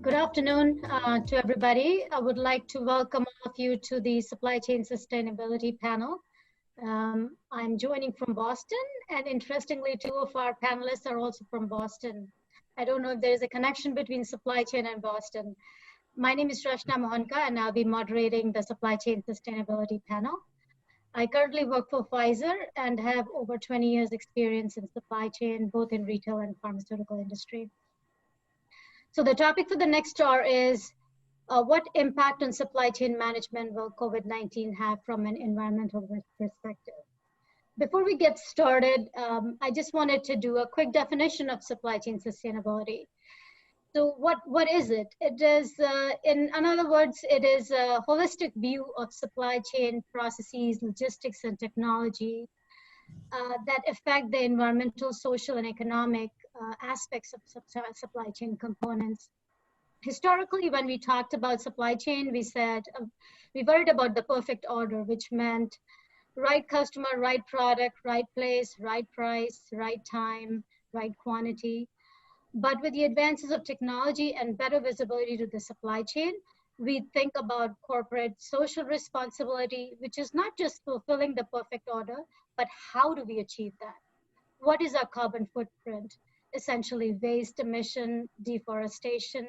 Good afternoon to everybody. I would like to welcome all of you to the Supply Chain Sustainability panel. I'm joining from Boston, and interestingly, two of our panelists are also from Boston. I don't know if there's a connection between supply chain and Boston. My name is Rachna Mohanka, and I'll be moderating the Supply Chain Sustainability panel. I currently work for Pfizer and have over 20 years experience in supply chain, both in retail and pharmaceutical industry. So the topic for the next hour is what impact on supply chain management will COVID-19 have from an environmental perspective? Before we get started, I just wanted to do a quick definition of supply chain sustainability. So what is it? It is, in other words, it is a holistic view of supply chain processes, logistics, and technology that affect the environmental, social, and economic aspects of supply chain components. Historically, when we talked about supply chain, we said, we worried about the perfect order, which meant right customer, right product, right place, right price, right time, right quantity. But with the advances of technology and better visibility to the supply chain, we think about corporate social responsibility, which is not just fulfilling the perfect order, but how do we achieve that? What is our carbon footprint? Essentially waste emission, deforestation.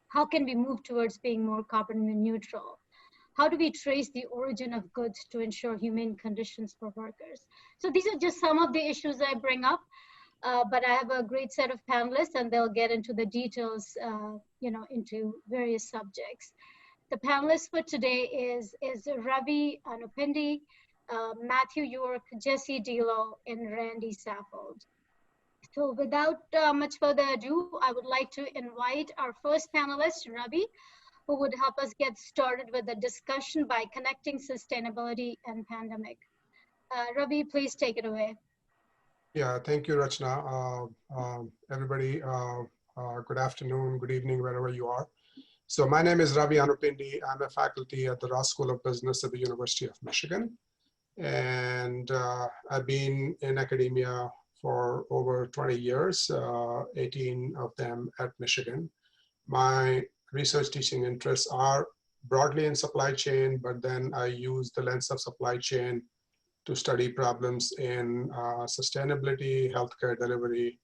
How can we move towards being more carbon neutral? How do we trace the origin of goods to ensure humane conditions for workers? So these are just some of the issues I bring up, but I have a great set of panelists and they'll get into the details, into various subjects. The panelists for today is Ravi Anupindi, Mack York, Jesse Dillo, and Randy Saffold. So without much further ado, I would like to invite our first panelist, Ravi, who would help us get started with a discussion by connecting sustainability and pandemic. Ravi, please take it away. Yeah, thank you, Rachna. Everybody, good afternoon, good evening, wherever you are. So my name is Ravi Anupindi. I'm a faculty at the Ross School of Business at the University of Michigan. And I've been in academia for over 20 years, 18 of them at Michigan. My research teaching interests are broadly in supply chain, but then I use the lens of supply chain to study problems in sustainability, healthcare delivery,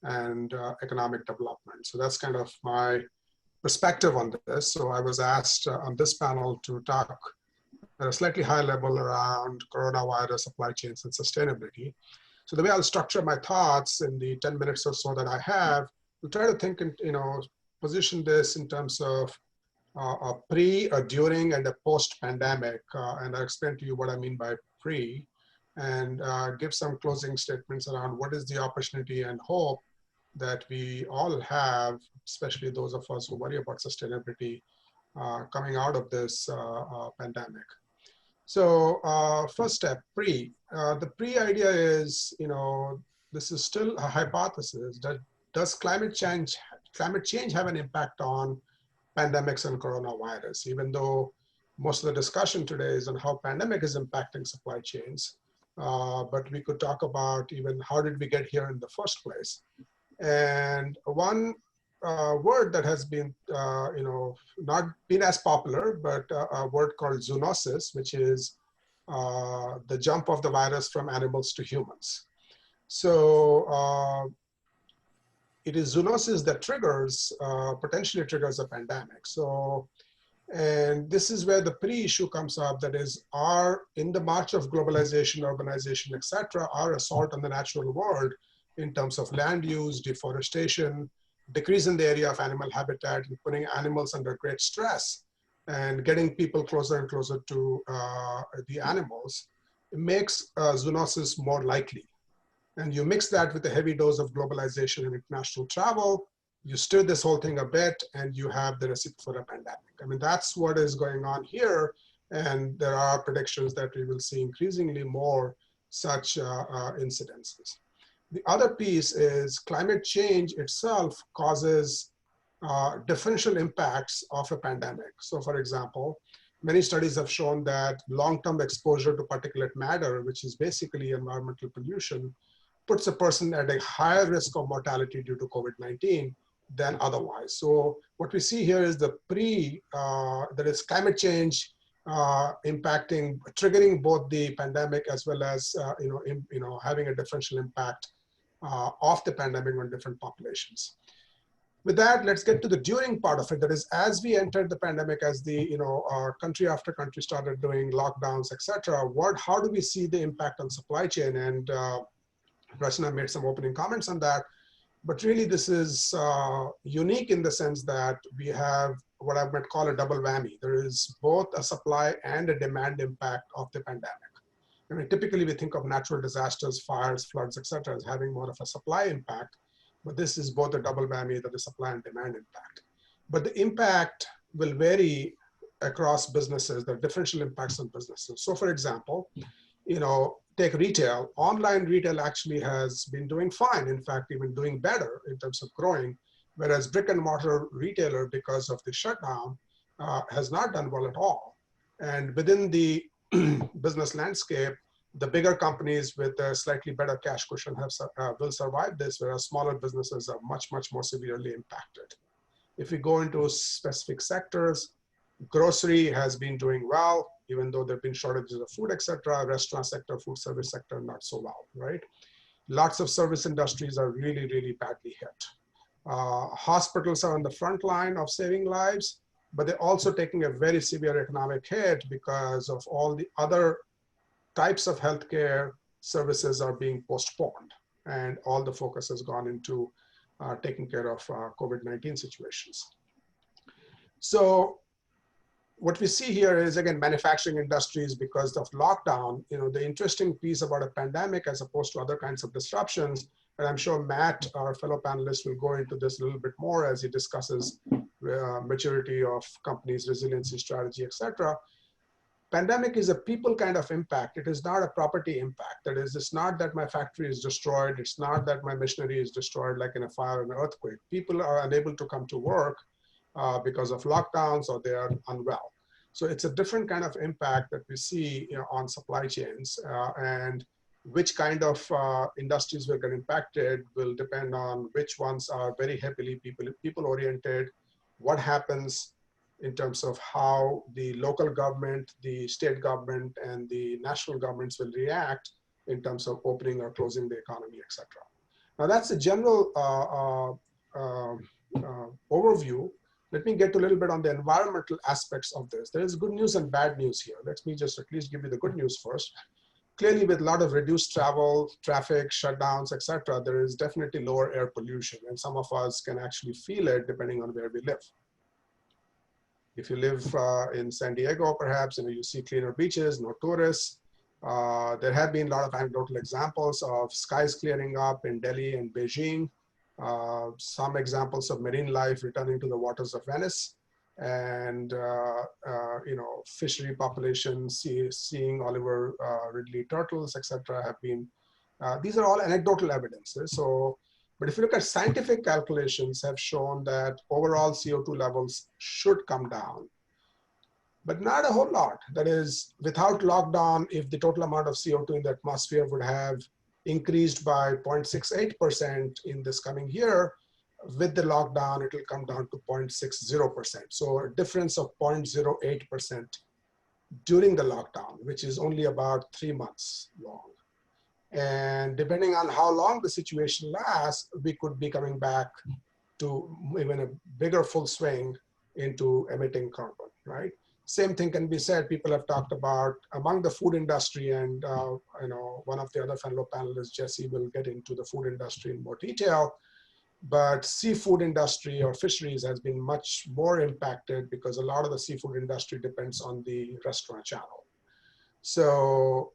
and economic development. So that's kind of my perspective on this. So I was asked on this panel to talk at a slightly higher level around coronavirus, supply chains, and sustainability. So the way I'll structure my thoughts in the 10 minutes or so that I have, we'll try to think, position this in terms of a pre, a during, and a post-pandemic. And I'll explain to you what I mean by pre, and give some closing statements around what is the opportunity and hope that we all have, especially those of us who worry about sustainability coming out of this pandemic. So first step, pre. The pre idea is, this is still a hypothesis. Does climate change have an impact on pandemics and coronavirus? Even though most of the discussion today is on how pandemic is impacting supply chains, but we could talk about even how did we get here in the first place. And one word that has been, not been as popular, but a word called zoonosis, which is the jump of the virus from animals to humans. So it is zoonosis that potentially triggers a pandemic. So, and this is where the pre-issue comes up, that is, in the march of globalization, urbanization, et cetera, our assault on the natural world in terms of land use, deforestation, decrease in the area of animal habitat, and putting animals under great stress, and getting people closer and closer to the animals, it makes zoonosis more likely. And you mix that with a heavy dose of globalization and international travel, you stir this whole thing a bit, and you have the recipe for a pandemic. I mean, that's what is going on here. And there are predictions that we will see increasingly more such incidences. The other piece is climate change itself causes differential impacts of a pandemic. So for example, many studies have shown that long-term exposure to particulate matter, which is basically environmental pollution, puts a person at a higher risk of mortality due to COVID-19 than otherwise. So what we see here is the there is climate change triggering both the pandemic as well as having a differential impact of the pandemic on different populations. With that, let's get to the during part of it. That is, as we entered the pandemic, as the country after country started doing lockdowns, etc. How do we see the impact on supply chain? And Rachna made some opening comments on that. But really, this is unique in the sense that we have what I might call a double whammy. There is both a supply and a demand impact of the pandemic. I mean, typically we think of natural disasters, fires, floods, etc., as having more of a supply impact. But this is both a double whammy, that is supply and demand impact. But the impact will vary across businesses. There are differential impacts on businesses. So for example, take retail. Online retail actually has been doing fine. In fact, even doing better in terms of growing, whereas brick and mortar retailer, because of the shutdown, has not done well at all. And within the business landscape, the bigger companies with a slightly better cash cushion will survive this, whereas smaller businesses are much, much more severely impacted. If we go into specific sectors, grocery has been doing well, even though there have been shortages of food, etc. Restaurant sector, food service sector, not so well, right? Lots of service industries are really, really badly hit. Hospitals are on the front line of saving lives, but they're also taking a very severe economic hit because of all the other types of healthcare services are being postponed, and all the focus has gone into taking care of COVID-19 situations. So what we see here is, again, manufacturing industries, because of lockdown, the interesting piece about a pandemic as opposed to other kinds of disruptions, and I'm sure Matt, our fellow panelist, will go into this a little bit more as he discusses maturity of companies' resiliency strategy, etc. Pandemic is a people kind of impact. It is not a property impact. That is, it's not that my factory is destroyed. It's not that my machinery is destroyed like in a fire or an earthquake. People are unable to come to work because of lockdowns, or they are unwell. So it's a different kind of impact that we see on supply chains, and which kind of industries will get impacted will depend on which ones are very heavily people oriented, what happens in terms of how the local government, the state government, and the national governments will react in terms of opening or closing the economy, etc. Now that's a general overview. Let me get a little bit on the environmental aspects of this. There is good news and bad news here. Let me just at least give you the good news first. Clearly, with a lot of reduced travel, traffic, shutdowns, etc., there is definitely lower air pollution, and some of us can actually feel it depending on where we live. If you live in San Diego, perhaps, you see cleaner beaches, no tourists. There have been a lot of anecdotal examples of skies clearing up in Delhi and Beijing. Some examples of marine life returning to the waters of Venice, and fishery populations seeing Oliver Ridley turtles, etc. have been. These are all anecdotal evidences. So, but if you look at scientific calculations, have shown that overall CO2 levels should come down, but not a whole lot. That is, without lockdown, if the total amount of CO2 in the atmosphere would have increased by 0.68% in this coming year, with the lockdown, it will come down to 0.60%. So a difference of 0.08% during the lockdown, which is only about 3 months long. And depending on how long the situation lasts, we could be coming back to even a bigger full swing into emitting carbon, right? Same thing can be said. People have talked about among the food industry, and one of the other fellow panelists, Jesse, will get into the food industry in more detail. But seafood industry or fisheries has been much more impacted because a lot of the seafood industry depends on the restaurant channel. So,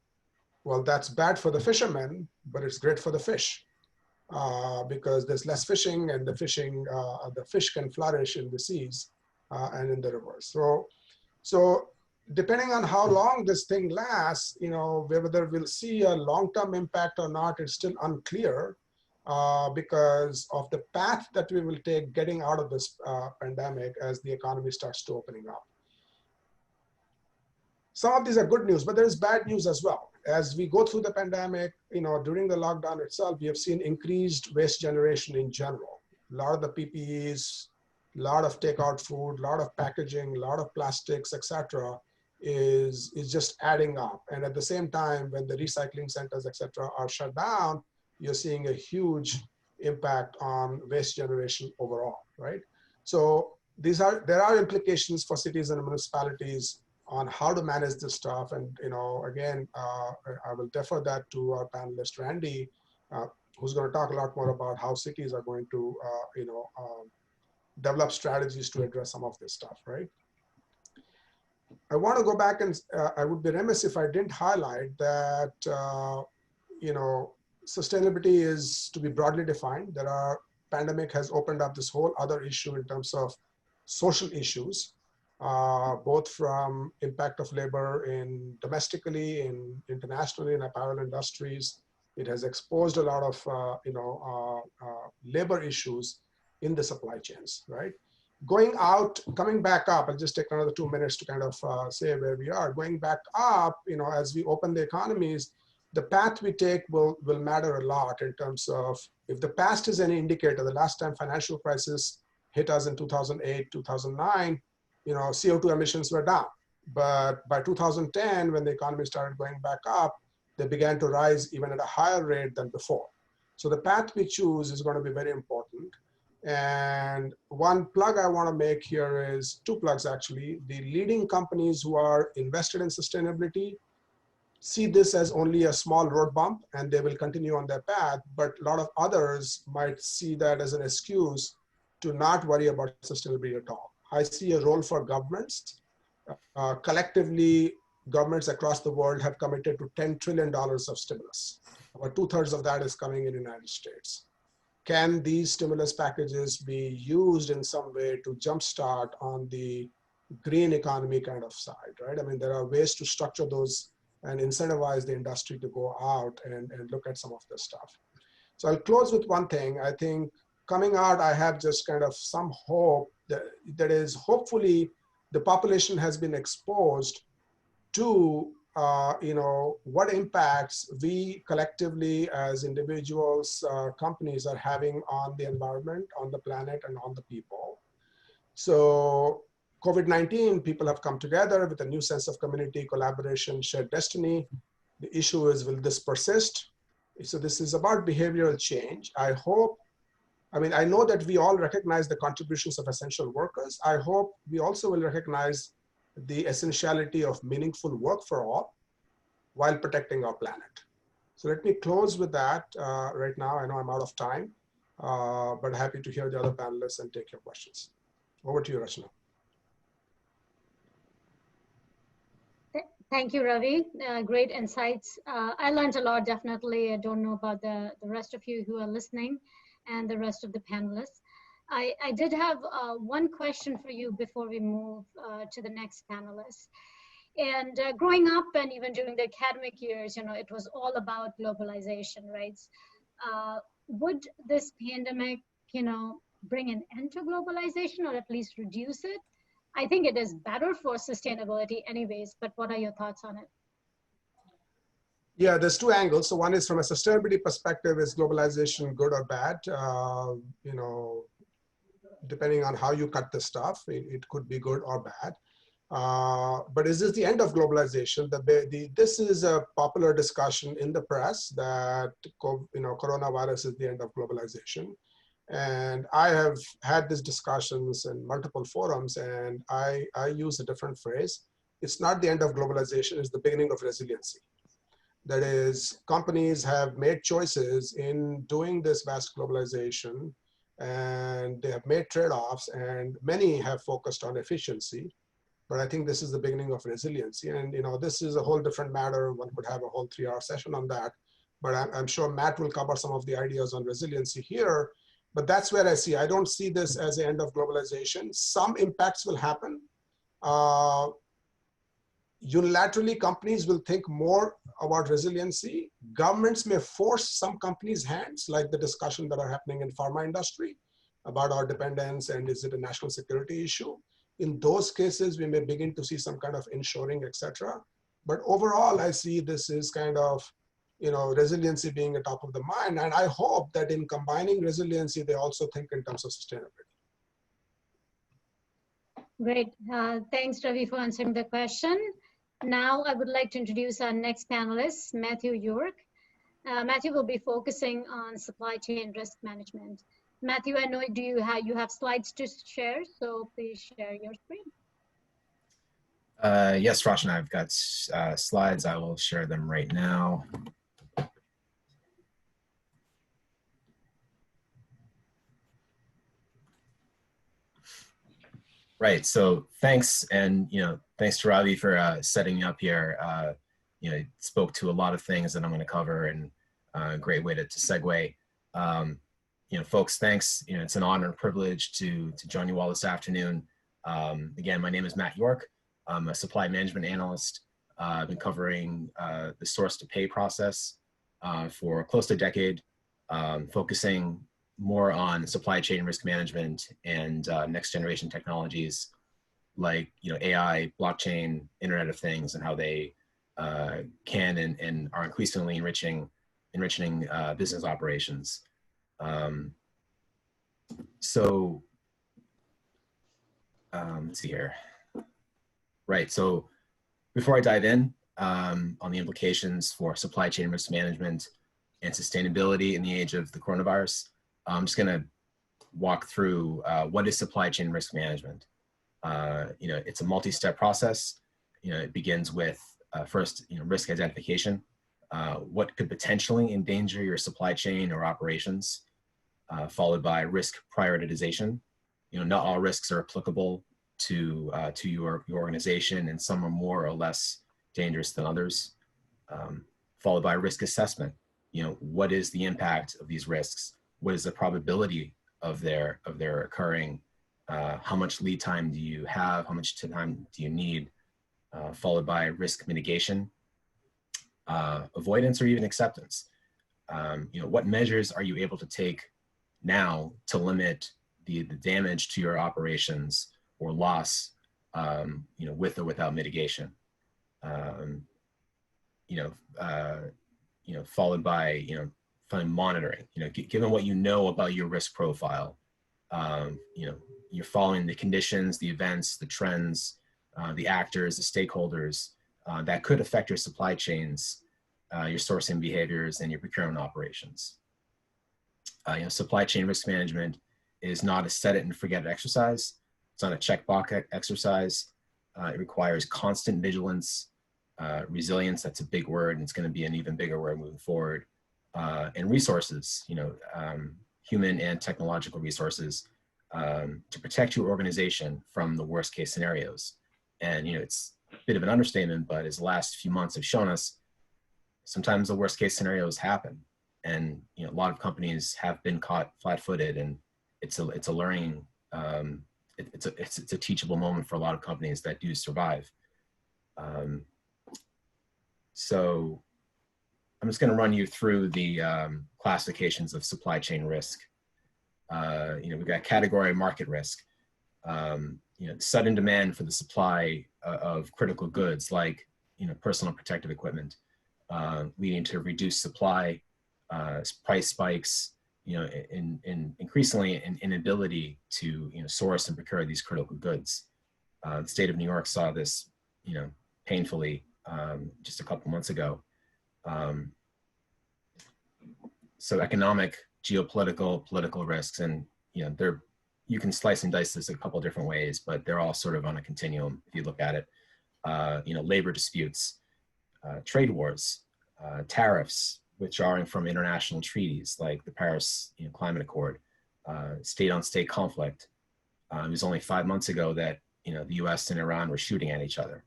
well, that's bad for the fishermen, but it's great for the fish because there's less fishing, and the fish can flourish in the seas and in the rivers. So depending on how long this thing lasts, whether we'll see a long-term impact or not, it's still unclear because of the path that we will take getting out of this pandemic as the economy starts to opening up. Some of these are good news, but there is bad news as well. As we go through the pandemic, during the lockdown itself, we have seen increased waste generation in general. a lot of the PPEs, a lot of takeout food, a lot of packaging, a lot of plastics, etc., is just adding up. And at the same time, when the recycling centers, etc., are shut down, you're seeing a huge impact on waste generation overall, right? So there are implications for cities and municipalities on how to manage this stuff. And again, I will defer that to our panelist Randy, who's going to talk a lot more about how cities are going to develop strategies to address some of this stuff, right? I want to go back and I would be remiss if I didn't highlight that sustainability is to be broadly defined. Pandemic has opened up this whole other issue in terms of social issues, both from impact of labor in domestically, in internationally, in apparel industries. It has exposed a lot of labor issues in the supply chains, right? Coming back up, I'll just take another 2 minutes to kind of say where we are. Going back up, as we open the economies, the path we take will matter a lot in terms of, if the past is any indicator, the last time financial crisis hit us in 2008, 2009, CO2 emissions were down. But by 2010, when the economy started going back up, they began to rise even at a higher rate than before. So the path we choose is going to be very important. And one plug I want to make here is, two plugs actually. The leading companies who are invested in sustainability see this as only a small road bump and they will continue on their path, but a lot of others might see that as an excuse to not worry about sustainability at all. I see a role for governments. Collectively, governments across the world have committed to $10 trillion of stimulus. About 2/3 of that is coming in the United States. Can these stimulus packages be used in some way to jumpstart on the green economy kind of side, right? I mean, there are ways to structure those and incentivize the industry to go out and look at some of this stuff. So I'll close with one thing. I think coming out, I have just kind of some hope that is, hopefully the population has been exposed to what impacts we collectively as individuals, companies are having on the environment, on the planet, and on the people. So COVID-19, people have come together with a new sense of community, collaboration, shared destiny. The issue is, will this persist? So this is about behavioral change. I know that we all recognize the contributions of essential workers. I hope we also will recognize the essentiality of meaningful work for all while protecting our planet. So let me close with that right now. I know I'm out of time, but happy to hear the other panelists and take your questions. Over to you, Rachna. Thank you, Ravi. Great insights. I learned a lot, definitely. I don't know about the rest of you who are listening and the rest of the panelists. I did have one question for you before we move to the next panelist. And growing up and even during the academic years, it was all about globalization, right? Would this pandemic, bring an end to globalization or at least reduce it? I think it is better for sustainability anyways, but what are your thoughts on it? Yeah, there's two angles. So one is from a sustainability perspective, is globalization good or bad? Depending on how you cut the stuff, it could be good or bad. But is this the end of globalization? This is a popular discussion in the press that coronavirus is the end of globalization. And I have had these discussions in multiple forums, and I use a different phrase. It's not the end of globalization, it's the beginning of resiliency. That is, companies have made choices in doing this vast globalization, and they have made trade-offs, and many have focused on efficiency. But I think this is the beginning of resiliency. And this is a whole different matter. One could have a whole 3-hour session on that. But I'm sure Matt will cover some of the ideas on resiliency here. But that's where I see. I don't see this as the end of globalization. Some impacts will happen. Unilaterally, companies will think more about resiliency. Governments may force some companies' hands, like the discussion that are happening in pharma industry about our dependence and is it a national security issue. In those cases, we may begin to see some kind of inshoring, etc. But overall, I see this is kind of resiliency being a top of the mind. And I hope that in combining resiliency, they also think in terms of sustainability. Great. Thanks, Ravi, for answering the question. Now, I would like to introduce our next panelist, Mack York. Matthew will be focusing on supply chain risk management. Matthew, I know you have slides to share, so please share your screen. Yes, Rachna, I've got slides. I will share them right now. Right. So thanks, and thanks to Ravi for setting me up here. Spoke to a lot of things that I'm going to cover, and a great way to segue. Folks, thanks. It's an honor and privilege to join you all this afternoon. Again, my name is Mack York. I'm a supply management analyst. I've been covering the source to pay process for close to a decade, focusing more on supply chain risk management and next generation technologies like AI, blockchain, Internet of Things, and how they can and are increasingly enriching business operations. Let's see here. Right. So before I dive in on the implications for supply chain risk management and sustainability in the age of the coronavirus, I'm just going to walk through what is supply chain risk management. It's a multi-step process. It begins with first, risk identification. What could potentially endanger your supply chain or operations, followed by risk prioritization. Not all risks are applicable to your organization, and some are more or less dangerous than others. Followed by risk assessment. What is the impact of these risks? What is the probability of their occurring? How much lead time do you have? How much time do you need? Followed by risk mitigation, avoidance, or even acceptance. What measures are you able to take now to limit the damage to your operations or loss, with or without mitigation? Followed by, monitoring, given what you know about your risk profile, you're following the conditions, the events, the trends, the actors, the stakeholders that could affect your supply chains, your sourcing behaviors, and your procurement operations. Supply chain risk management is not a set it and forget it exercise. It's not a checkbox exercise. It requires constant vigilance, resilience. That's a big word, and it's going to be an even bigger word moving forward. And resources, human and technological resources, to protect your organization from the worst case scenarios. And it's a bit of an understatement, but as the last few months have shown us, sometimes the worst case scenarios happen. And a lot of companies have been caught flat-footed, and it's a learning, it's a teachable moment for a lot of companies that do survive. So I'm just going to run you through the classifications of supply chain risk. We've got category market risk. Sudden demand for the supply of critical goods like personal protective equipment, leading to reduced supply, price spikes, increasingly an inability to source and procure these critical goods. The state of New York saw this painfully just a couple months ago. So economic, geopolitical, political risks, and you can slice and dice this a couple different ways, but they're all sort of on a continuum if you look at it. Labor disputes, trade wars, tariffs withdrawing from international treaties like the Paris Climate Accord, state-on-state conflict. It was only 5 months ago that the U.S. and Iran were shooting at each other.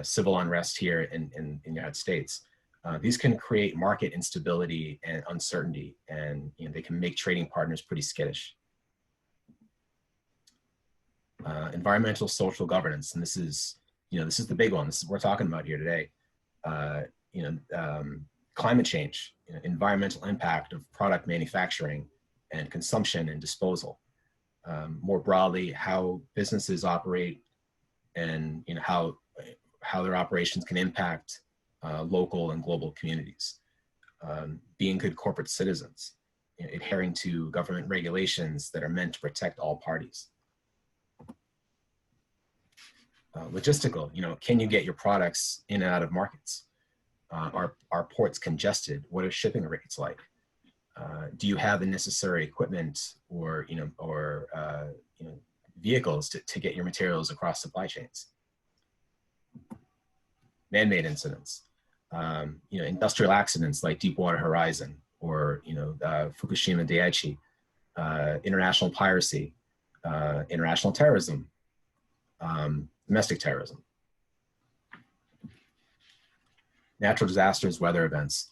Civil unrest here in the United States. These can create market instability and uncertainty, and they can make trading partners pretty skittish. Environmental social governance, and this is the big one. This is what we're talking about here today. Climate change, environmental impact of product manufacturing and consumption and disposal. More broadly, how businesses operate, and how their operations can impact local and global communities, being good corporate citizens, adhering to government regulations that are meant to protect all parties. Logistical, can you get your products in and out of markets? Are ports congested? What are shipping rates like? Do you have the necessary equipment or vehicles to get your materials across supply chains? Man-made incidents, industrial accidents like Deepwater Horizon or Fukushima Daiichi, international piracy, international terrorism, domestic terrorism, natural disasters, weather events,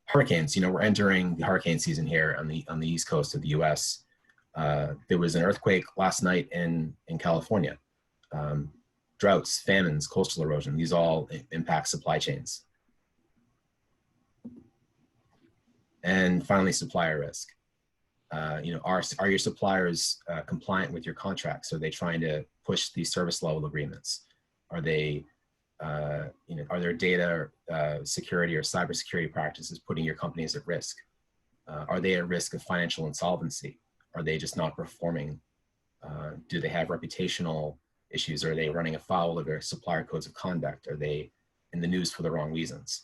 hurricanes. We're entering the hurricane season here on the east coast of the U.S. There was an earthquake last night in California. Droughts, famines, coastal erosion, these all impact supply chains. And finally, supplier risk. Are your suppliers compliant with your contracts? Are they trying to push these service level agreements? Are they, are there data security or cybersecurity practices putting your companies at risk? Are they at risk of financial insolvency? Are they just not performing? Do they have reputational issues? Are they running afoul of their supplier codes of conduct? Are they in the news for the wrong reasons?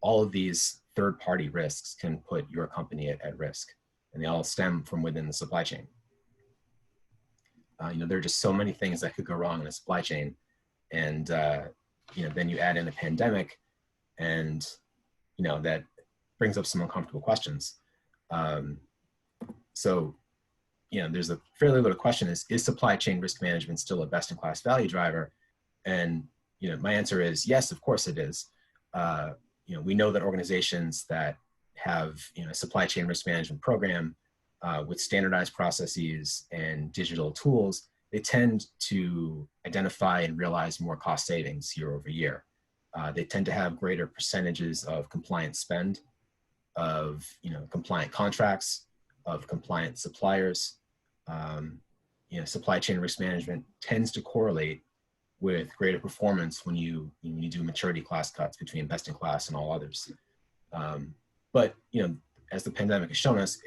All of these third-party risks can put your company at risk, and they all stem from within the supply chain. There are just so many things that could go wrong in a supply chain, and then you add in a pandemic, and that brings up some uncomfortable questions. There's a fairly little question: is supply chain risk management still a best-in-class value driver? And my answer is yes, of course it is. We know that organizations that have a supply chain risk management program with standardized processes and digital tools, they tend to identify and realize more cost savings year over year. They tend to have greater percentages of compliant spend, of compliant contracts, of compliant suppliers. Supply chain risk management tends to correlate with greater performance when you do maturity class cuts between best in class and all others. But as the pandemic has shown us,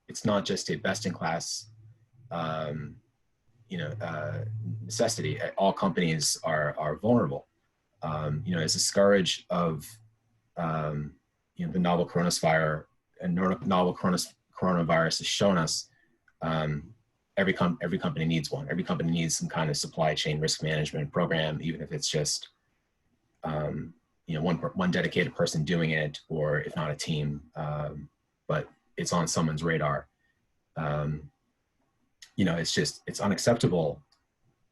it's not just a best in class necessity. All companies are vulnerable. As a scourge of the novel coronavirus has shown us, every company needs one. Every company needs some kind of supply chain risk management program, even if it's just one dedicated person doing it, or if not a team, but it's on someone's radar. It's unacceptable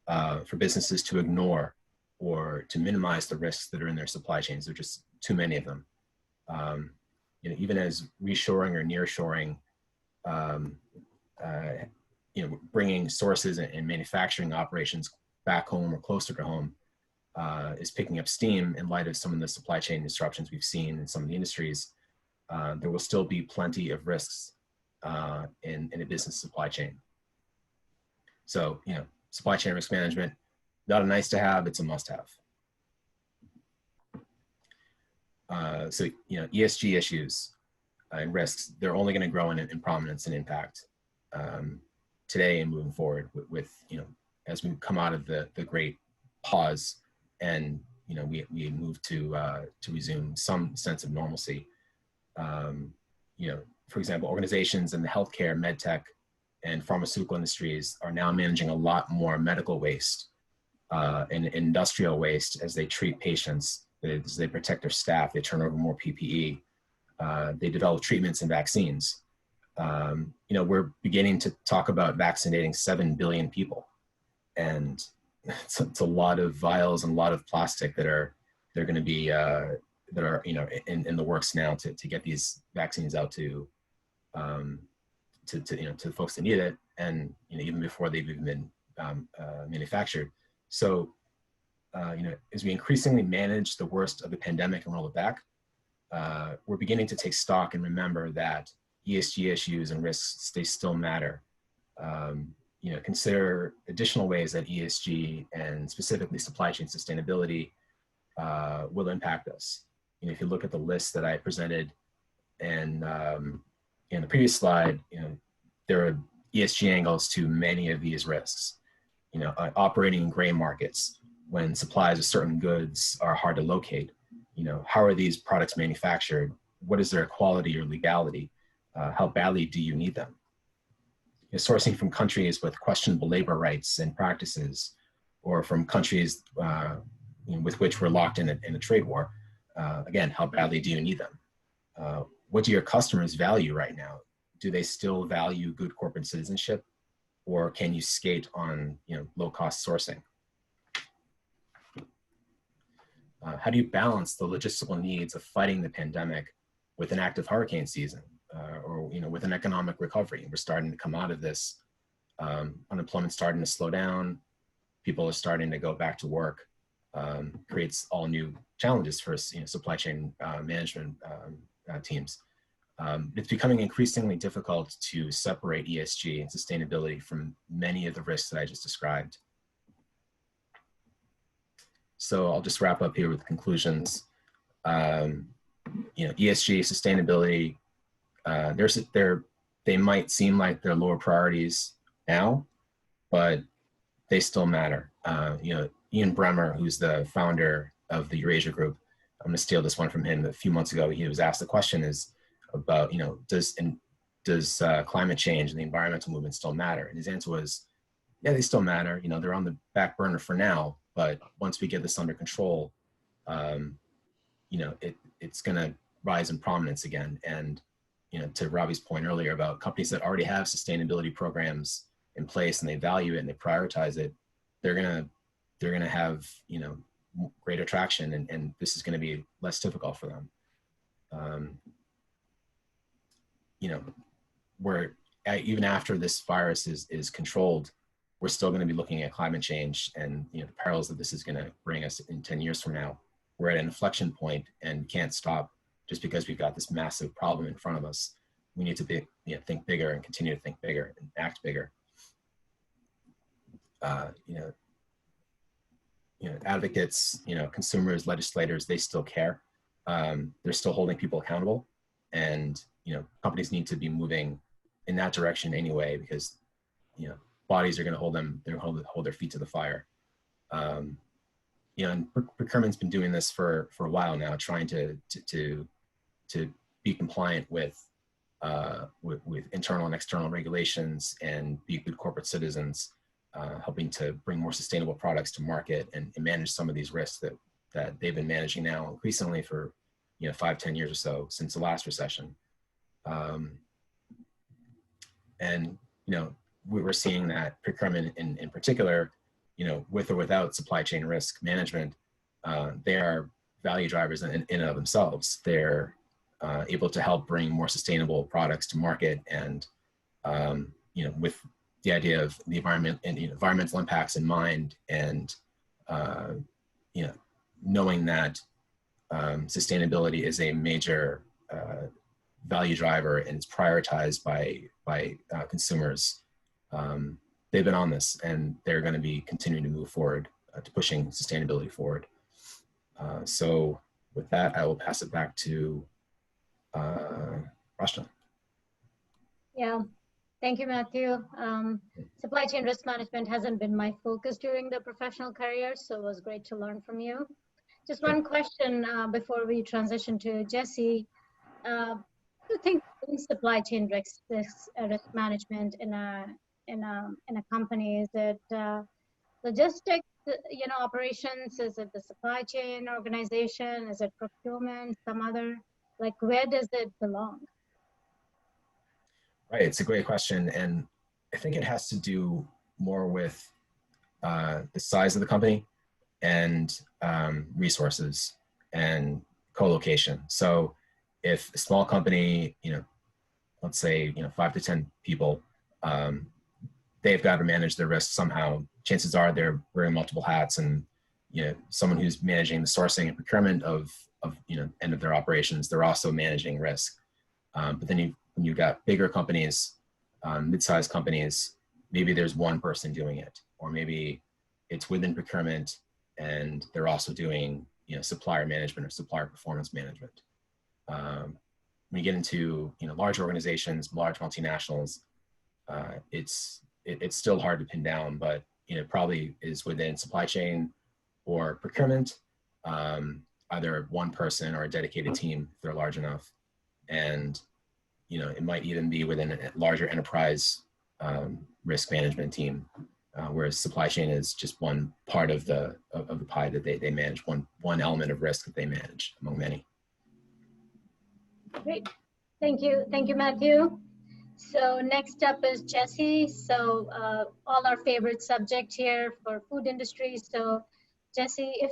for businesses to ignore or to minimize the risks that are in their supply chains. There are just too many of them. Even as reshoring or nearshoring, bringing sources and manufacturing operations back home or closer to home is picking up steam in light of some of the supply chain disruptions we've seen in some of the industries. There will still be plenty of risks in a business supply chain. So, supply chain risk management, not a nice to have, it's a must have. ESG issues and risks, they're only going to grow in prominence and impact today and moving forward with as we come out of the great pause and we move to resume some sense of normalcy. For example, organizations in the healthcare, medtech, and pharmaceutical industries are now managing a lot more medical waste and industrial waste as they treat patients, as they protect their staff, they turn over more PPE, they develop treatments and vaccines. We're beginning to talk about vaccinating 7 billion people, and it's a lot of vials and a lot of plastic they're going to be that are in the works now to get these vaccines out to the folks that need it, and even before they've even been manufactured. So as we increasingly manage the worst of the pandemic and roll it back, we're beginning to take stock and remember that ESG issues and risks, they still matter. Consider additional ways that ESG and specifically supply chain sustainability will impact us. You know, if you look at the list that I presented and in the previous slide, you know, there are ESG angles to many of these risks. You know, operating in gray markets when supplies of certain goods are hard to locate. You know, how are these products manufactured? What is their quality or legality? How badly do you need them? You know, sourcing from countries with questionable labor rights and practices, or from countries you know, with which we're locked in a trade war. Again, how badly do you need them? What do your customers value right now? Do they still value good corporate citizenship, or can you skate on, you know, low-cost sourcing? How do you balance the logistical needs of fighting the pandemic with an active hurricane season, or, you know, with an economic recovery? We're starting to come out of this. Unemployment's starting to slow down. People are starting to go back to work. Creates all new challenges for, you know, supply chain management teams. It's becoming increasingly difficult to separate ESG and sustainability from many of the risks that I just described. So I'll just wrap up here with conclusions. You know, ESG, sustainability, they might seem like they're lower priorities now, but they still matter. You know, Ian Bremmer, who's the founder of the Eurasia Group, I'm gonna steal this one from him. A few months ago, he was asked the question is about, you know, does climate change and the environmental movement still matter? And his answer was, yeah, they still matter. You know, they're on the back burner for now, but once we get this under control, you know, it's gonna rise in prominence again. And, you know, to Ravi's point earlier about companies that already have sustainability programs in place and they value it and they prioritize it, they're gonna have, you know, greater traction, and this is gonna be less difficult for them. You know, even after this virus is controlled, we're still gonna be looking at climate change and, you know, the perils that this is gonna bring us in 10 years from now. We're at an inflection point and can't stop just because we've got this massive problem in front of us. We need to you know, think bigger and continue to think bigger and act bigger. You know, advocates, you know, consumers, legislators, they still care. They're still holding people accountable, and, you know, companies need to be moving in that direction anyway, because, you know, bodies are going to hold their feet to the fire. You know, and procurement's been doing this for a while now, trying to be compliant with internal and external regulations and be good corporate citizens, helping to bring more sustainable products to market and manage some of these risks that they've been managing now increasingly for, you know, 5-10 years or so since the last recession. And, you know, we're seeing that procurement in particular, you know, with or without supply chain risk management, they are value drivers in and of themselves. They're able to help bring more sustainable products to market, and, you know, with the idea of the environment and, you know, environmental impacts in mind, and, you know, knowing that sustainability is a major value driver and it's prioritized by consumers. They've been on this, and they're going to be continuing to move forward to pushing sustainability forward. So with that, I will pass it back to Rashna. Yeah, thank you, Matthew. Supply chain risk management hasn't been my focus during the professional career, so it was great to learn from you. Just one question before we transition to Jesse. Do you think supply chain risk management in a company, is it logistics, you know, operations? Is it the supply chain organization? Is it procurement? Some other? Like, where does it belong? Right, it's a great question, and I think it has to do more with the size of the company and resources and co-location. So if a small company, you know, let's say, you know, 5 to 10 people, they've got to manage their risk somehow. Chances are they're wearing multiple hats, and, you know, someone who's managing the sourcing and procurement of you know, end of their operations, they're also managing risk. But then when you've got bigger companies, mid-sized companies, maybe there's one person doing it, or maybe it's within procurement and they're also doing supplier management or supplier performance management. When you get into large organizations, large multinationals, it's still hard to pin down, but probably is within supply chain or procurement, either one person or a dedicated team if they're large enough, and it might even be within a larger enterprise risk management team, whereas supply chain is just one part of the pie that they manage, one element of risk that they manage among many. Great, thank you, Matthew. So next up is Jesse. So all our favorite subject here for food industry. So Jesse, if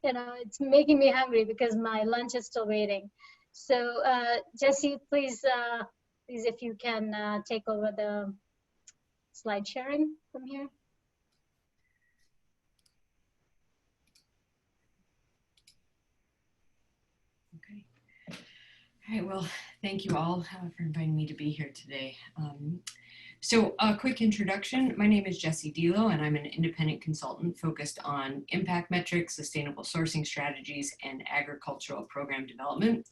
it's making me hungry because my lunch is still waiting. So Jesse, please, if you can take over the slide sharing from here. Okay. All right, well, thank you all for inviting me to be here today. So a quick introduction. My name is Jessie Dillo, and I'm an independent consultant focused on impact metrics, sustainable sourcing strategies, and agricultural program development.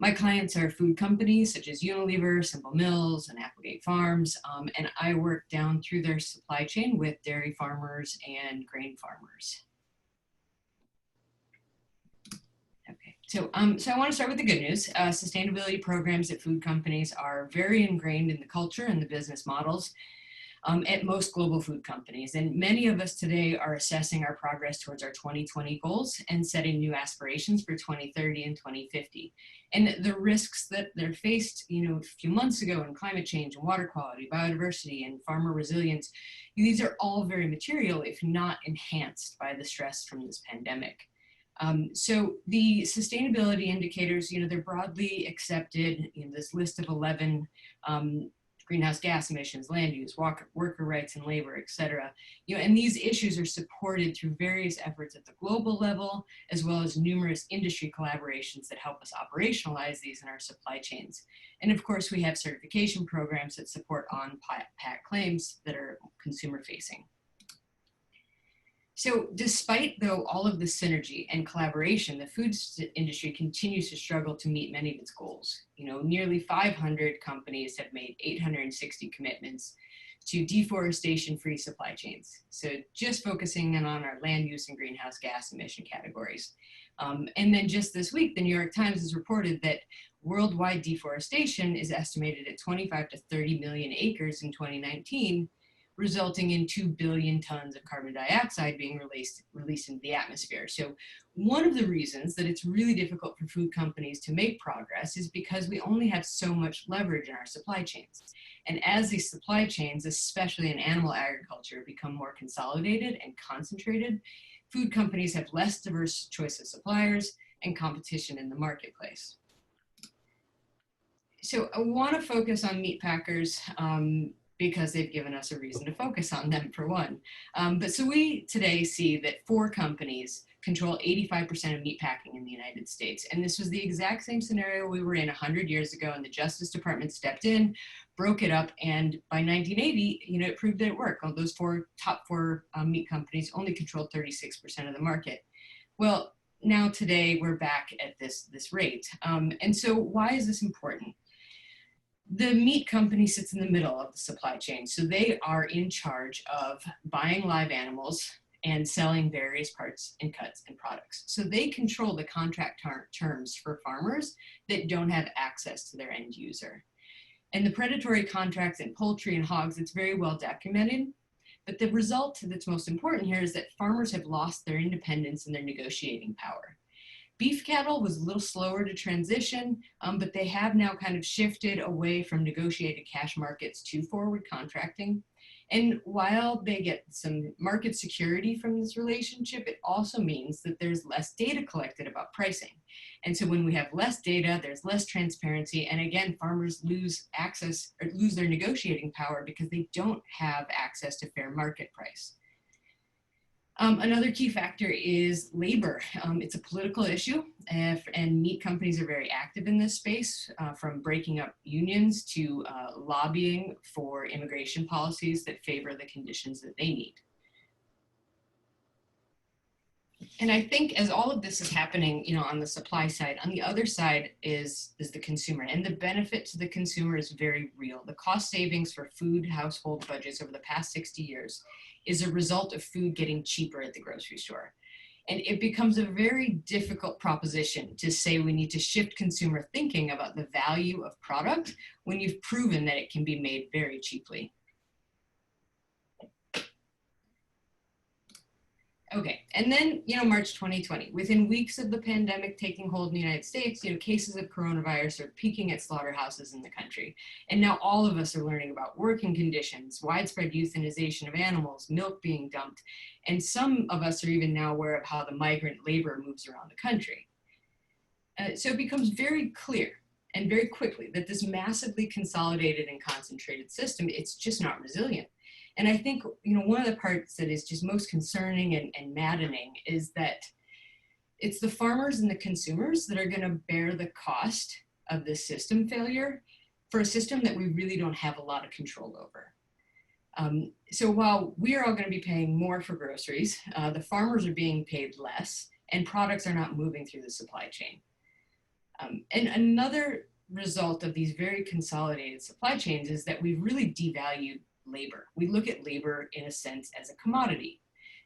My clients are food companies such as Unilever, Simple Mills, and Applegate Farms, and I work down through their supply chain with dairy farmers and grain farmers. Okay, so I want to start with the good news. Sustainability programs at food companies are very ingrained in the culture and the business models at most global food companies. And many of us today are assessing our progress towards our 2020 goals and setting new aspirations for 2030 and 2050. And the risks that they're faced, a few months ago in climate change and water quality, biodiversity, and farmer resilience, these are all very material, if not enhanced by the stress from this pandemic. So the sustainability indicators, they're broadly accepted in this list of 11 greenhouse gas emissions, land use, worker rights and labor, et cetera. And these issues are supported through various efforts at the global level, as well as numerous industry collaborations that help us operationalize these in our supply chains. And of course, we have certification programs that support on-pack claims that are consumer facing. So despite, though, all of the synergy and collaboration, the food industry continues to struggle to meet many of its goals. Nearly 500 companies have made 860 commitments to deforestation-free supply chains. So just focusing in on our land use and greenhouse gas emission categories. And then just this week, the New York Times has reported that worldwide deforestation is estimated at 25 to 30 million acres in 2019, resulting in 2 billion tons of carbon dioxide being released into the atmosphere. So one of the reasons that it's really difficult for food companies to make progress is because we only have so much leverage in our supply chains. And as these supply chains, especially in animal agriculture, become more consolidated and concentrated, food companies have less diverse choice of suppliers and competition in the marketplace. So I want to focus on meat packers because they've given us a reason to focus on them, for one. But so we today see that 4 companies control 85% of meat packing in the United States. And this was the exact same scenario we were in 100 years ago, and the Justice Department stepped in, broke it up, and by 1980, it proved that it worked. Those top four meat companies only controlled 36% of the market. Well, now today we're back at this rate. And so why is this important? The meat company sits in the middle of the supply chain. So they are in charge of buying live animals and selling various parts and cuts and products. So they control the contract terms for farmers that don't have access to their end user. And the predatory contracts in poultry and hogs, it's very well documented. But the result that's most important here is that farmers have lost their independence and their negotiating power. Beef cattle was a little slower to transition, but they have now kind of shifted away from negotiated cash markets to forward contracting. And while they get some market security from this relationship, it also means that there's less data collected about pricing. And so when we have less data, there's less transparency. And again, farmers lose access or lose their negotiating power because they don't have access to fair market price. Another key factor is labor. It's a political issue, and meat companies are very active in this space, from breaking up unions to lobbying for immigration policies that favor the conditions that they need. And I think as all of this is happening, on the supply side, on the other side is the consumer, and the benefit to the consumer is very real. The cost savings for food household budgets over the past 60 years is a result of food getting cheaper at the grocery store. And it becomes a very difficult proposition to say we need to shift consumer thinking about the value of product when you've proven that it can be made very cheaply. Okay, and then, March 2020, within weeks of the pandemic taking hold in the United States, cases of coronavirus are peaking at slaughterhouses in the country. And now all of us are learning about working conditions, widespread euthanization of animals, milk being dumped, and some of us are even now aware of how the migrant labor moves around the country. So it becomes very clear and very quickly that this massively consolidated and concentrated system, it's just not resilient. And I think, one of the parts that is just most concerning and maddening is that it's the farmers and the consumers that are going to bear the cost of this system failure for a system that we really don't have a lot of control over. So while we are all going to be paying more for groceries, the farmers are being paid less, and products are not moving through the supply chain. And another result of these very consolidated supply chains is that we've really devalued labor. We look at labor in a sense as a commodity.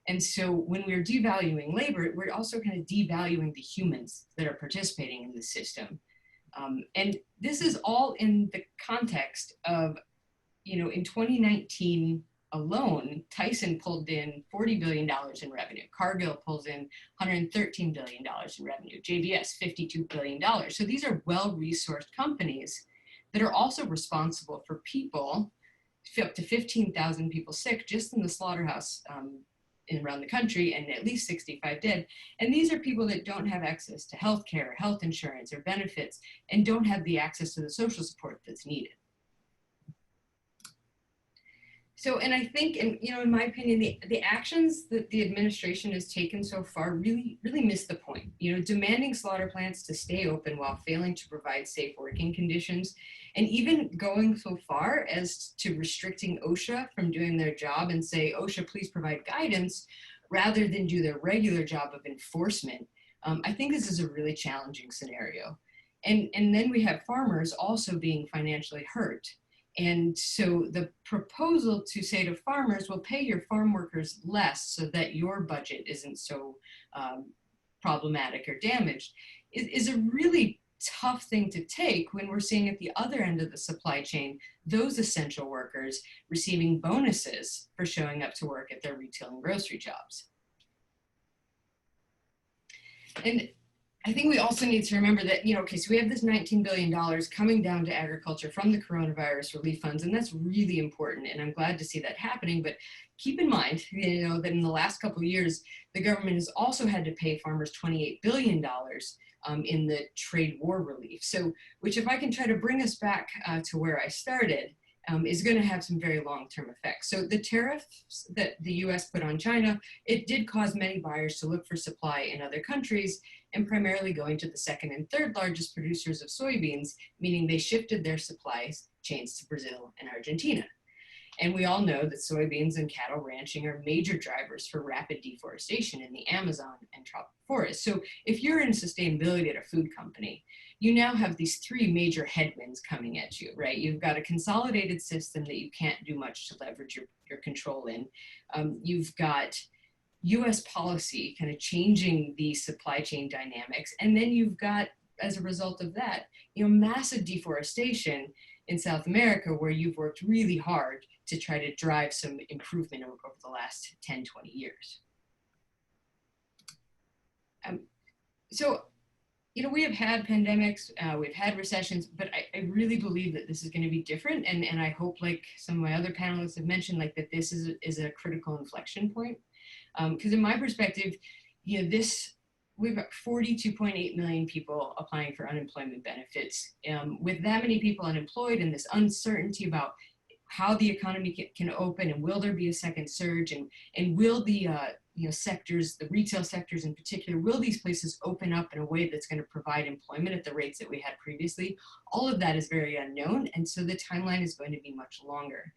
And so when we're devaluing labor, we're also kind of devaluing the humans that are participating in the system. And this is all in the context of, in 2019 alone, Tyson pulled in $40 billion in revenue. Cargill pulls in $113 billion in revenue. JBS, $52 billion. So these are well-resourced companies that are also responsible for people, up to 15,000 people sick just in the slaughterhouse around the country, and at least 65 dead. And these are people that don't have access to health care, health insurance, or benefits, and don't have the access to the social support that's needed. So, and I think, and in my opinion, the actions that the administration has taken so far really miss the point. Demanding slaughter plants to stay open while failing to provide safe working conditions, and even going so far as to restricting OSHA from doing their job and say, OSHA, please provide guidance, rather than do their regular job of enforcement. I think this is a really challenging scenario. And then we have farmers also being financially hurt. And so the proposal to say to farmers, well, pay your farm workers less so that your budget isn't so problematic or damaged, is a really tough thing to take when we're seeing at the other end of the supply chain, those essential workers receiving bonuses for showing up to work at their retail and grocery jobs. And I think we also need to remember that, okay, so we have this $19 billion coming down to agriculture from the coronavirus relief funds, and that's really important, and I'm glad to see that happening. But keep in mind, that in the last couple of years, the government has also had to pay farmers $28 billion in the trade war relief. So, which, if I can try to bring us back to where I started, is going to have some very long-term effects. So the tariffs that the US put on China, it did cause many buyers to look for supply in other countries, and primarily going to the second and third largest producers of soybeans, meaning they shifted their supply chains to Brazil and Argentina. And we all know that soybeans and cattle ranching are major drivers for rapid deforestation in the Amazon and tropical forests. So if you're in sustainability at a food company, you now have these three major headwinds coming at you, right? You've got a consolidated system that you can't do much to leverage your control in. You've got US policy kind of changing the supply chain dynamics. And then you've got, as a result of that, massive deforestation in South America, where you've worked really hard to try to drive some improvement over the last 10, 20 years. So, we have had pandemics, we've had recessions, but I really believe that this is going to be different. And I hope, like some of my other panelists have mentioned, like that this is a critical inflection point. Because in my perspective, we've got 42.8 million people applying for unemployment benefits. With that many people unemployed and this uncertainty about how the economy can open, and will there be a second surge, and will the sectors, the retail sectors in particular, will these places open up in a way that's going to provide employment at the rates that we had previously? All of that is very unknown, and so the timeline is going to be much longer.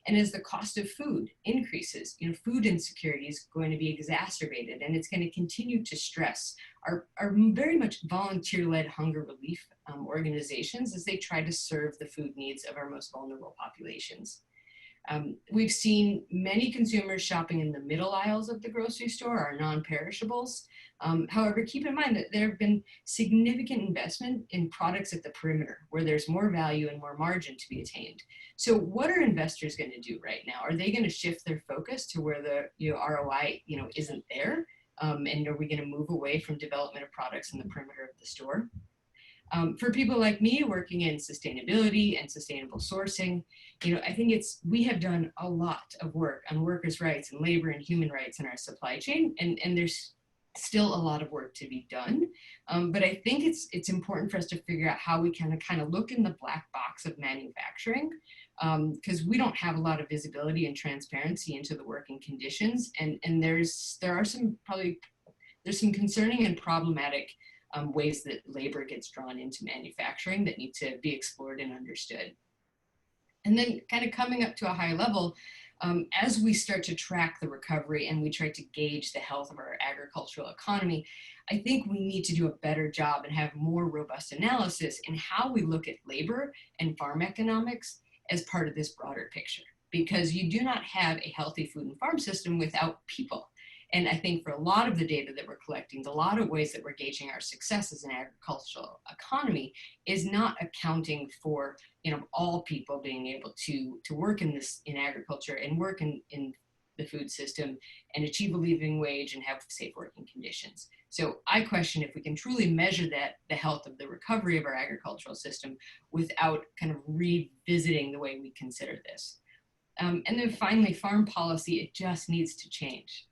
And as the cost of food increases, food insecurity is going to be exacerbated, and it's going to continue to stress our very much volunteer-led hunger relief organizations as they try to serve the food needs of our most vulnerable populations. We've seen many consumers shopping in the middle aisles of the grocery store, our non-perishables. However, keep in mind that there have been significant investment in products at the perimeter where there's more value and more margin to be attained. So what are investors going to do right now? Are they going to shift their focus to where the ROI isn't there? And are we going to move away from development of products in the perimeter of the store? For people like me working in sustainability and sustainable sourcing, I think we have done a lot of work on workers' rights and labor and human rights in our supply chain, and there's still a lot of work to be done. But I think it's important for us to figure out how we can kind of look in the black box of manufacturing, because we don't have a lot of visibility and transparency into the working conditions, and there's some concerning and problematic ways that labor gets drawn into manufacturing that need to be explored and understood. And then kind of coming up to a high level, as we start to track the recovery and we try to gauge the health of our agricultural economy, I think we need to do a better job and have more robust analysis in how we look at labor and farm economics as part of this broader picture, because you do not have a healthy food and farm system without people. And I think for a lot of the data that we're collecting, a lot of ways that we're gauging our success as an agricultural economy is not accounting for all people being able to work in agriculture and work in the food system and achieve a living wage and have safe working conditions. So I question if we can truly measure the health of the recovery of our agricultural system without kind of revisiting the way we consider this. And then finally, farm policy, it just needs to change.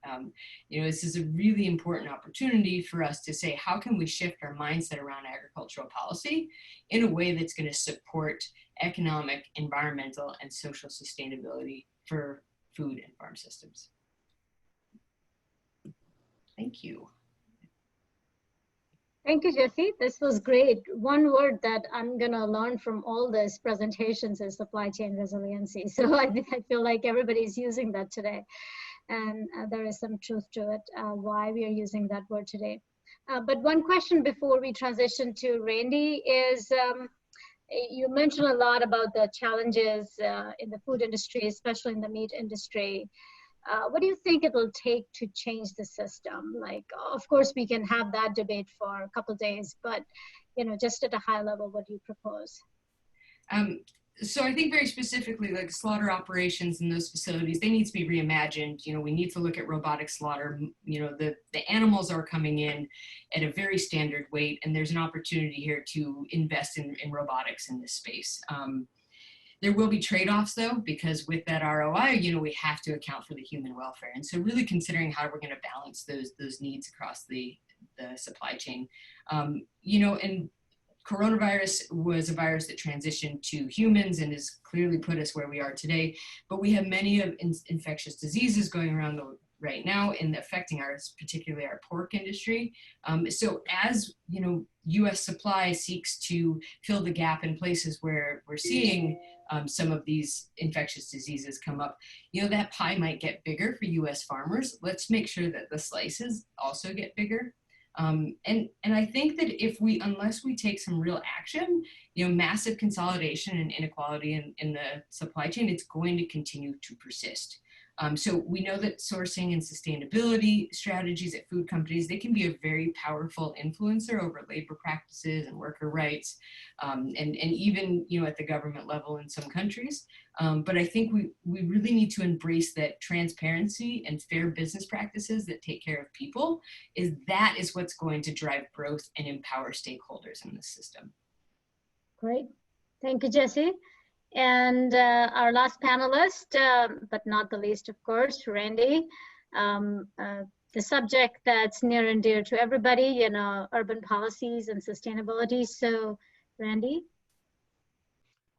This is a really important opportunity for us to say, how can we shift our mindset around agricultural policy in a way that's going to support economic, environmental, and social sustainability for food and farm systems? Thank you. Thank you, Jesse. This was great. One word that I'm going to learn from all these presentations is supply chain resiliency. So I feel like everybody's using that today. And there is some truth to it, why we are using that word today. But one question before we transition to Randy is, you mentioned a lot about the challenges in the food industry, especially in the meat industry. What do you think it will take to change the system? Like, of course, we can have that debate for a couple of days, but just at a high level, what do you propose? So I think very specifically, like slaughter operations in those facilities, they need to be reimagined. We need to look at robotic slaughter. The animals are coming in at a very standard weight, and there's an opportunity here to invest in robotics in this space. There will be trade-offs though, because with that ROI, we have to account for the human welfare. And so really considering how we're going to balance those needs across the supply chain. And coronavirus was a virus that transitioned to humans and has clearly put us where we are today. But we have many of infectious diseases going around right now and affecting particularly our pork industry. So as U.S. supply seeks to fill the gap in places where we're seeing some of these infectious diseases come up, that pie might get bigger for U.S. farmers. Let's make sure that the slices also get bigger. And I think that unless we take some real action, massive consolidation and inequality in the supply chain, it's going to continue to persist. So we know that sourcing and sustainability strategies at food companies, they can be a very powerful influencer over labor practices and worker rights, and even at the government level in some countries. But I think we really need to embrace that transparency and fair business practices that take care of people is what's going to drive growth and empower stakeholders in the system. Great. Thank you, Jesse. And our last panelist, but not the least, of course, Randy. The subject that's near and dear to everybody, urban policies and sustainability. So, Randy.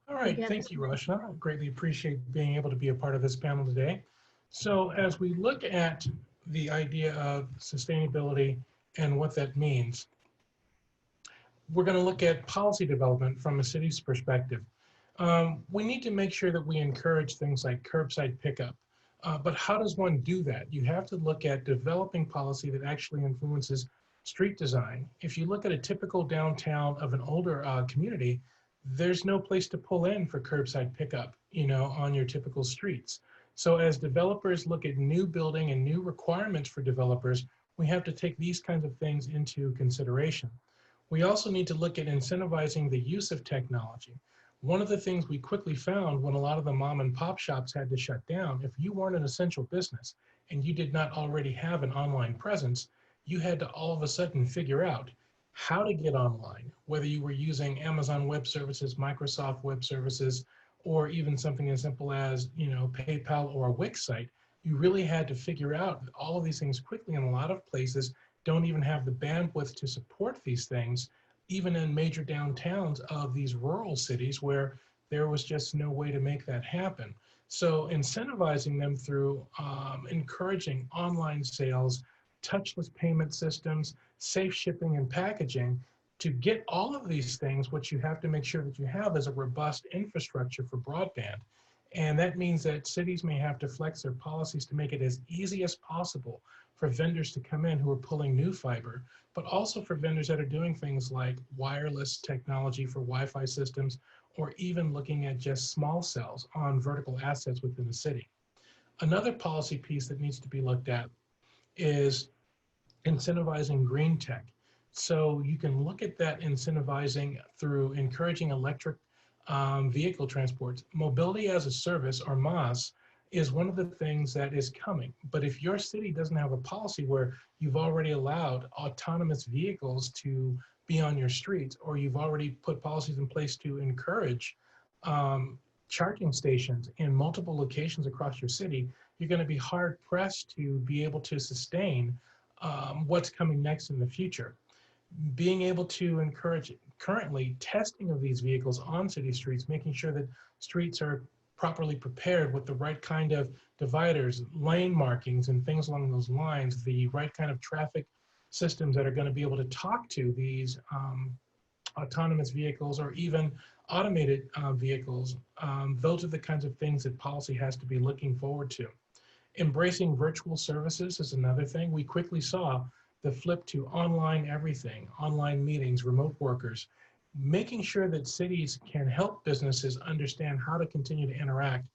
All right, thank you, Rachna. I greatly appreciate being able to be a part of this panel today. So as we look at the idea of sustainability and what that means, we're going to look at policy development from a city's perspective. We need to make sure that we encourage things like curbside pickup. But how does one do that? You have to look at developing policy that actually influences street design. If you look at a typical downtown of an older community, there's no place to pull in for curbside pickup, on your typical streets. So as developers look at new building and new requirements for developers, we have to take these kinds of things into consideration. We also need to look at incentivizing the use of technology. One of the things we quickly found when a lot of the mom and pop shops had to shut down, if you weren't an essential business and you did not already have an online presence, you had to all of a sudden figure out how to get online, whether you were using Amazon Web Services, Microsoft Web Services, or even something as simple as, PayPal or a Wix site. You really had to figure out all of these things quickly, and a lot of places don't even have the bandwidth to support these things, even in major downtowns of these rural cities where there was just no way to make that happen. So incentivizing them through encouraging online sales, touchless payment systems, safe shipping and packaging. To get all of these things, what you have to make sure that you have is a robust infrastructure for broadband. And that means that cities may have to flex their policies to make it as easy as possible for vendors to come in who are pulling new fiber, but also for vendors that are doing things like wireless technology for Wi-Fi systems, or even looking at just small cells on vertical assets within the city. Another policy piece that needs to be looked at is incentivizing green tech. So you can look at that incentivizing through encouraging electric vehicle transports. Mobility as a service, or MaaS, is one of the things that is coming. But if your city doesn't have a policy where you've already allowed autonomous vehicles to be on your streets, or you've already put policies in place to encourage charging stations in multiple locations across your city, you're going to be hard pressed to be able to sustain what's coming next in the future. Being able to encourage currently testing of these vehicles on city streets, making sure that streets are properly prepared with the right kind of dividers, lane markings, and things along those lines, the right kind of traffic systems that are going to be able to talk to these autonomous vehicles or even automated vehicles. Those are the kinds of things that policy has to be looking forward to. Embracing virtual services is another thing. We quickly saw the flip to online everything, online meetings, remote workers, making sure that cities can help businesses understand how to continue to interact.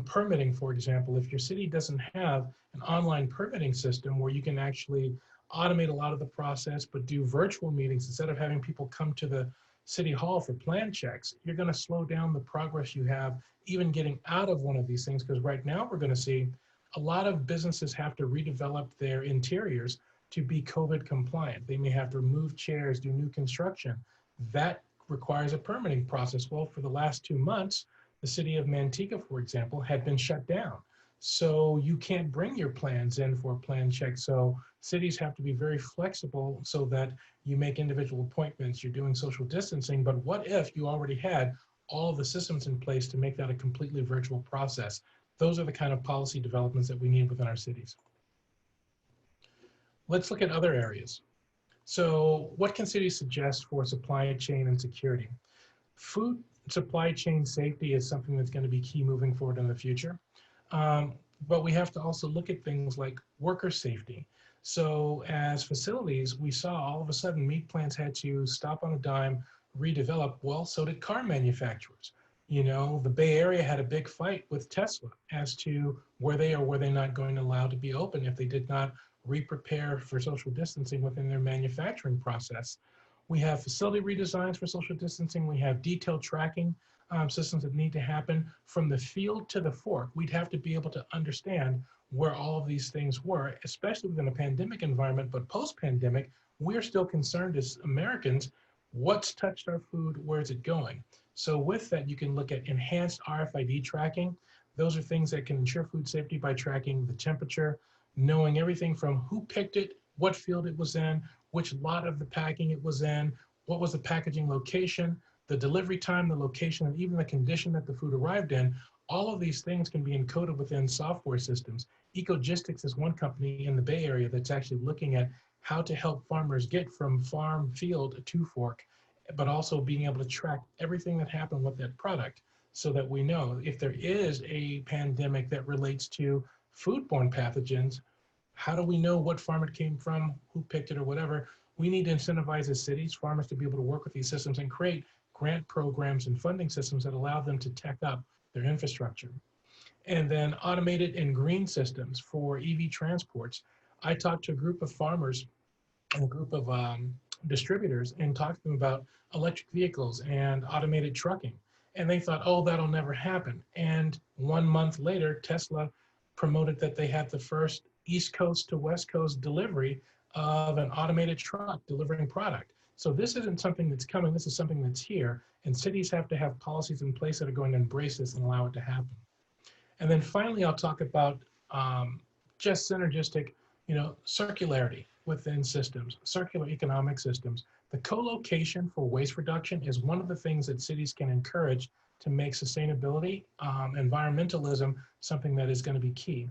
Permitting, for example, if your city doesn't have an online permitting system where you can actually automate a lot of the process, but do virtual meetings instead of having people come to the city hall for plan checks, you're going to slow down the progress you have even getting out of one of these things, because right now we're going to see a lot of businesses have to redevelop their interiors to be COVID compliant. They may have to remove chairs, do new construction. That requires a permitting process. Well, for the last 2 months, the city of Manteca, for example, had been shut down. So you can't bring your plans in for a plan check. So cities have to be very flexible so that you make individual appointments, you're doing social distancing, but what if you already had all of the systems in place to make that a completely virtual process? Those are the kind of policy developments that we need within our cities. Let's look at other areas. So what can cities suggest for supply chain and security? Food supply chain safety is something that's going to be key moving forward in the future. But we have to also look at things like worker safety. So as facilities, we saw all of a sudden meat plants had to stop on a dime, redevelop. Well, so did car manufacturers. You know, the Bay Area had a big fight with Tesla as to were they or were they not going to allow to be open if they did not re-prepare for social distancing within their manufacturing process. We have facility redesigns for social distancing. We have detailed tracking systems that need to happen from the field to the fork. We'd have to be able to understand where all of these things were, especially within a pandemic environment, but post-pandemic, we're still concerned as Americans, what's touched our food, where's it going? So with that, you can look at enhanced RFID tracking. Those are things that can ensure food safety by tracking the temperature, knowing everything from who picked it, what field it was in, which lot of the packing it was in, what was the packaging location, the delivery time, the location, and even the condition that the food arrived in. All of these things can be encoded within software systems. Ecogistics is one company in the Bay Area that's actually looking at how to help farmers get from farm field to fork but also being able to track everything that happened with that product so that we know if there is a pandemic that relates to foodborne pathogens, how do we know what farm it came from, who picked it or whatever? We need to incentivize as cities, farmers to be able to work with these systems and create grant programs and funding systems that allow them to tech up their infrastructure. And then automated and green systems for EV transports. I talked to a group of farmers and a group of distributors and talked to them about electric vehicles and automated trucking. And they thought, oh, that'll never happen. And 1 month later, Tesla promoted that they had the first East Coast to West Coast delivery of an automated truck delivering product. So this isn't something that's coming, this is something that's here. And cities have to have policies in place that are going to embrace this and allow it to happen. And then finally, I'll talk about just synergistic, circularity within systems, circular economic systems. The co-location for waste reduction is one of the things that cities can encourage to make sustainability, environmentalism, something that is going to be key.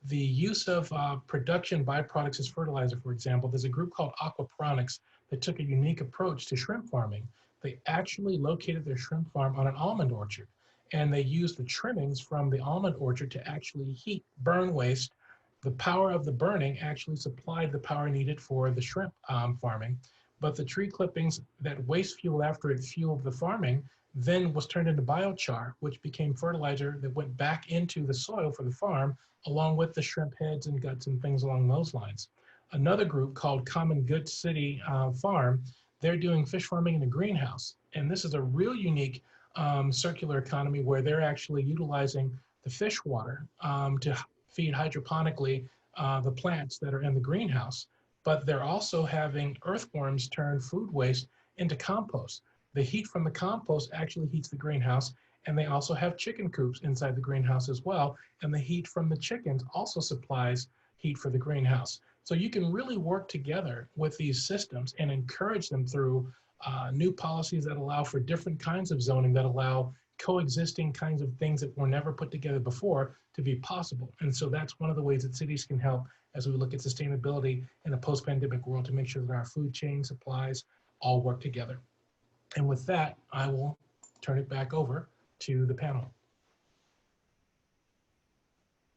The use of production byproducts as fertilizer, for example, there's a group called Aquaponics that took a unique approach to shrimp farming. They actually located their shrimp farm on an almond orchard, and they used the trimmings from the almond orchard to actually heat burn waste. The power of the burning actually supplied the power needed for the shrimp farming, but the tree clippings, that waste fuel after it fueled the farming, then was turned into biochar, which became fertilizer that went back into the soil for the farm, along with the shrimp heads and guts and things along those lines. Another group called Common Good City Farm, they're doing fish farming in a greenhouse. And this is a real unique circular economy where they're actually utilizing the fish water to feed hydroponically the plants that are in the greenhouse, but they're also having earthworms turn food waste into compost. The heat from the compost actually heats the greenhouse, and they also have chicken coops inside the greenhouse as well, and the heat from the chickens also supplies heat for the greenhouse. So you can really work together with these systems and encourage them through new policies that allow for different kinds of zoning, that allow coexisting kinds of things that were never put together before to be possible. And so that's one of the ways that cities can help as we look at sustainability in a post-pandemic world to make sure that our food chain supplies all work together. And with that, I will turn it back over to the panel.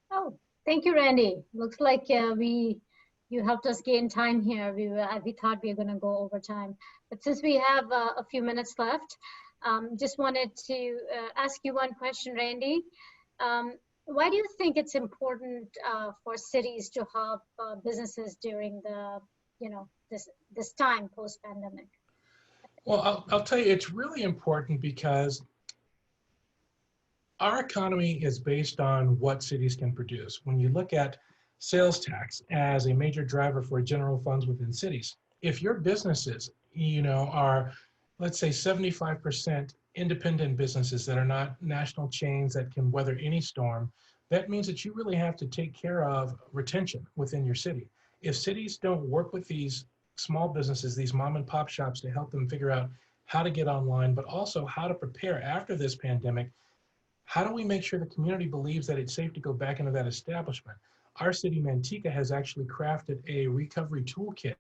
Oh, thank you, Randy. Looks like you helped us gain time here. We thought we were going to go over time, but since we have a few minutes left, just wanted to ask you one question, Randy. Why do you think it's important for cities to help businesses during the, this time post-pandemic? Well, I'll tell you, it's really important because our economy is based on what cities can produce. When you look at sales tax as a major driver for general funds within cities, if your businesses, are, let's say 75% independent businesses that are not national chains that can weather any storm, that means that you really have to take care of retention within your city. If cities don't work with these small businesses, these mom and pop shops, to help them figure out how to get online, but also how to prepare after this pandemic, how do we make sure the community believes that it's safe to go back into that establishment? Our city, Manteca, has actually crafted a recovery toolkit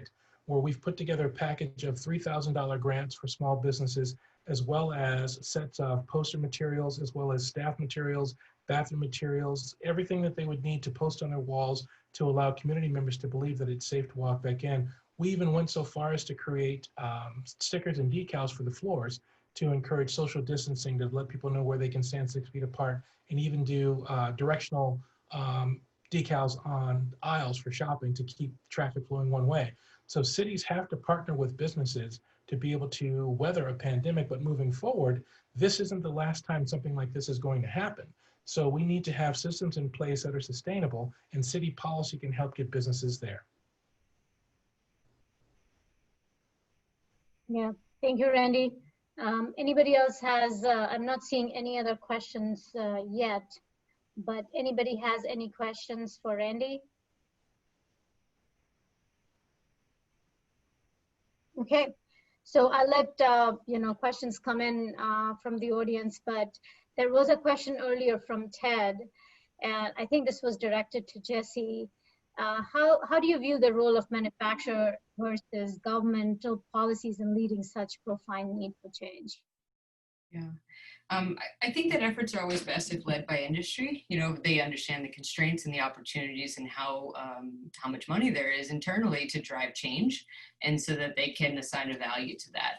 where we've put together a package of $3,000 grants for small businesses, as well as sets of poster materials, as well as staff materials, bathroom materials, everything that they would need to post on their walls to allow community members to believe that it's safe to walk back in. We even went so far as to create stickers and decals for the floors to encourage social distancing, to let people know where they can stand 6 feet apart, and even do directional decals on aisles for shopping to keep traffic flowing one way. So cities have to partner with businesses to be able to weather a pandemic, but moving forward, this isn't the last time something like this is going to happen. So we need to have systems in place that are sustainable, and city policy can help get businesses there. Yeah, thank you, Randy. Anybody else has, I'm not seeing any other questions yet, but anybody has any questions for Randy? Okay, so I'll let questions come in from the audience, but there was a question earlier from Ted, and I think this was directed to Jesse. How do you view the role of manufacturer versus governmental policies in leading such profound need for change? Yeah. I think that efforts are always best if led by industry. You know, they understand the constraints and the opportunities and how much money there is internally to drive change, and so that they can assign a value to that.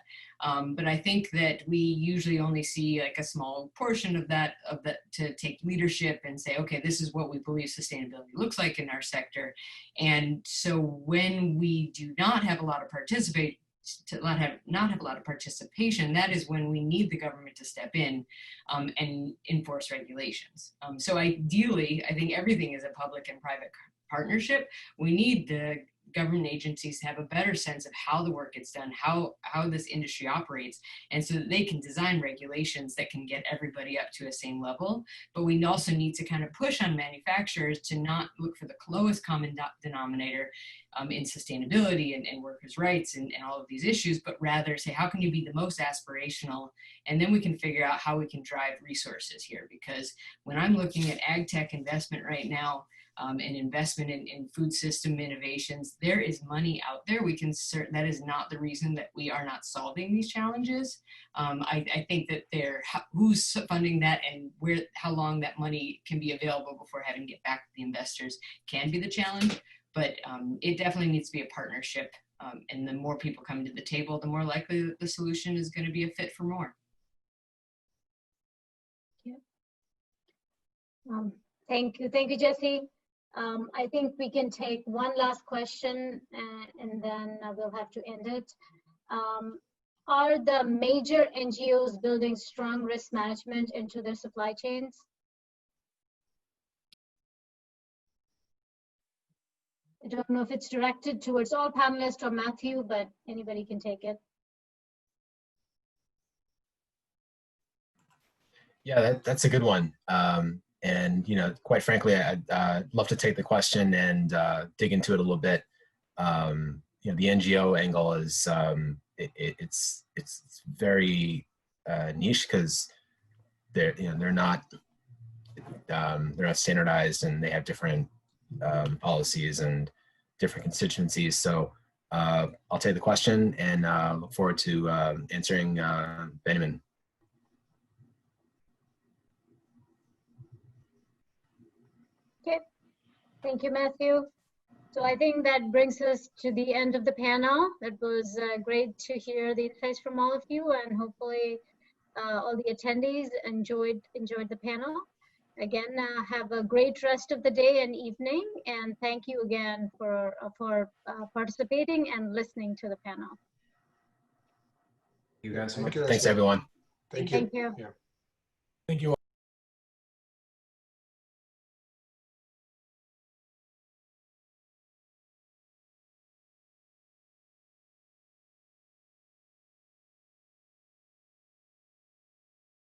But I think that we usually only see like a small portion of that to take leadership and say, okay, this is what we believe sustainability looks like in our sector. And so when we do not have a lot of not have a lot of participation, that is when we need the government to step in and enforce regulations. So ideally, I think everything is a public and private partnership. We need the government agencies to have a better sense of how the work gets done, how this industry operates, and so that they can design regulations that can get everybody up to a same level. But we also need to kind of push on manufacturers to not look for the lowest common denominator in sustainability and workers' rights and all of these issues, but rather say, how can you be the most aspirational? And then we can figure out how we can drive resources here. Because when I'm looking at ag tech investment right now, and investment in food system innovations, there is money out there. We can that is not the reason that we are not solving these challenges. I think that who's funding that and how long that money can be available before having to get back to the investors can be the challenge. But it definitely needs to be a partnership. And the more people come to the table, the more likely that the solution is going to be a fit for more. Yeah. Thank you, Jesse. I think we can take one last question and then we'll have to end it. Are the major NGOs building strong risk management into their supply chains? I don't know if it's directed towards all panelists or Matthew, but anybody can take it. Yeah, that's a good one. And, you know, quite frankly, I'd love to take the question and dig into it a little bit. You know, the NGO angle is, it's very niche because they're not standardized, and they have different policies and different constituencies. So I'll take the question and look forward to answering Benjamin. Okay, thank you, Matthew. So I think that brings us to the end of the panel. It was great to hear the insights from all of you, and hopefully all the attendees enjoyed the panel. Again, have a great rest of the day and evening, and thank you again for participating and listening to the panel. You guys, Thank you, thanks everyone. Thank you. Thank you. Yeah. Thank you all.